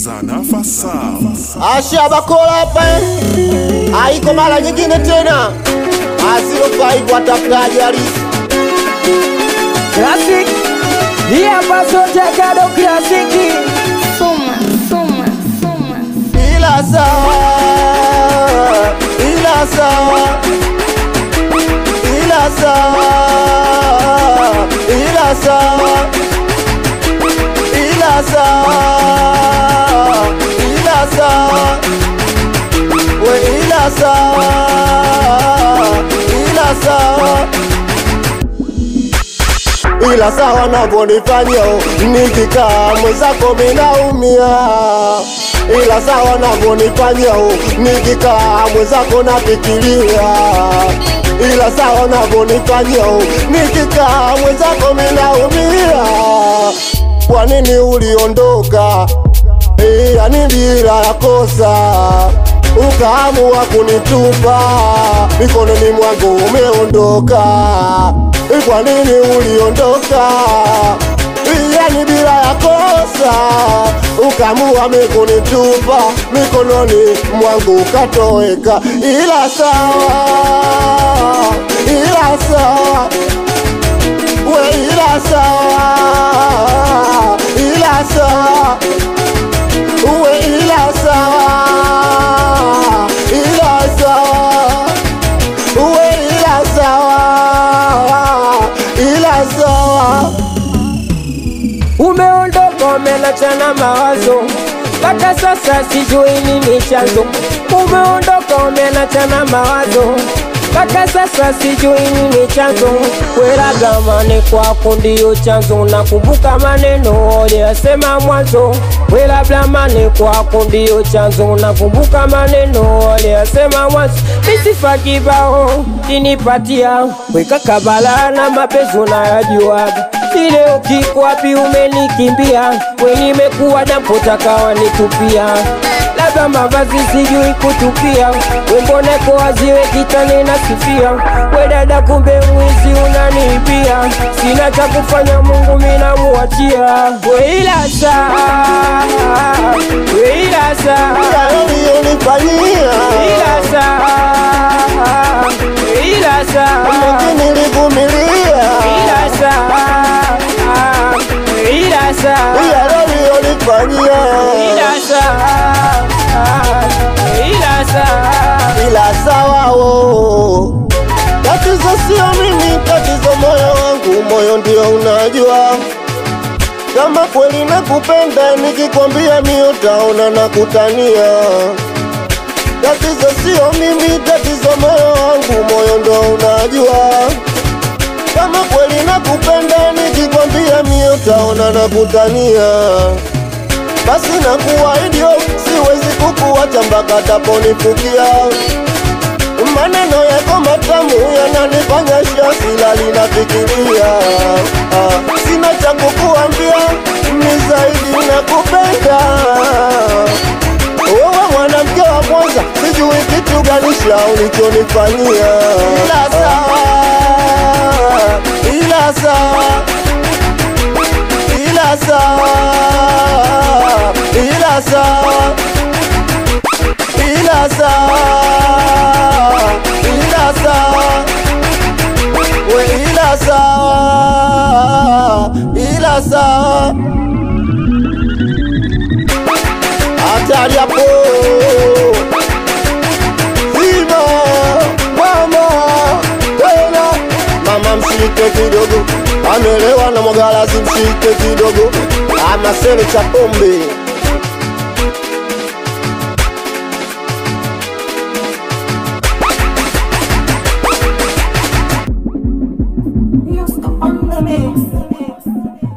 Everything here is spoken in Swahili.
Zanafa Sound. Asha Bakola hapa haiko mara nyingine tena. Asirofai kwa tafutaji halisi. Classic. Hapa sote kado klasiki. Soma. Ila sawa. Ila sawa. Ila sawa. Ila sawa. Ila sawa. Ila sawa. We ila sawa. Ila sawa. Ila sawa navyonifanya nikikaa mwenzako minaumia. Ila sawa navyonifanya nikikaa mwenzako nafikiria. Ila sawa navyonifanya nikikaa mwenzako minaumia. Kwa nini uliondoka? Yani bila ya kosa ukaamua kunitupa mikononi mwangu umeondoka. Kwa nini uliondoka? Yani bila ya kosa ukaamua kunitupa mikononi mwangu ukatoweka. Ila sawa. Ila sawa. We ila sawa. Ila sawa. We ila sawa. Ila sawa. We ila sawa. Ila sawa. Umeondoka umeachana mawazo, mpaka sasa sijui nini chanzo. Umeondoka umeachana mawazo, mpaka sasa sijui nini chanzo. Wela gamane kwako ndio chanzo, nakumbuka maneno uliyosema mwanzo. Wela blamane kwako ndio chanzo, nakumbuka maneno uliyosema mwanzo. Misifa kibao ninipatia, weka kabala na mapenzi unayajua. Ile ukiko wapi umenikimbia, we nimekuwa dampo takawa nitupia. Labda mavazi sijui kutupia, umboneko waziwe kitani nasifia. We dada kumbe mwizi unanibia, sina cha kufanya Mungu mina muachia. We ila saa, we ila saa, ila saa, ila saa, nilivumilia. ila saa, ila saa, ila sawa wo. Tatizo sio mimi, tatizo moyo wangu, moyo ndio unajua. Kama kweli nakupenda nikikwambia mimi utaona nakutania. Tatizo sio mimi, tatizo moyo wangu, moyo ndio unajua. Kama kweli nakupenda nikikwambia mimi utaona nakutania. Basi nakuahidi siwezi kukuacha mpaka taponifukia. Maneno yako matamu yananifanya silali nafikiria. Sina cha kukuambia, ni zaidi nakupenda. Wewe mwanamke wa kwanza, sijui kitu gani ulichonifanyia. Ila sawa. Ila sawa. Ila sawa. Ila sawa. Ila sawa. Ila sawa. We ila sawa. Ila sawa. Hatari hapo. Zima. Mama. Tena. Mama mshike kidogo. Amelewa na mwagalazi mshike kidogo. Amasele cha pombe. You're on the mix.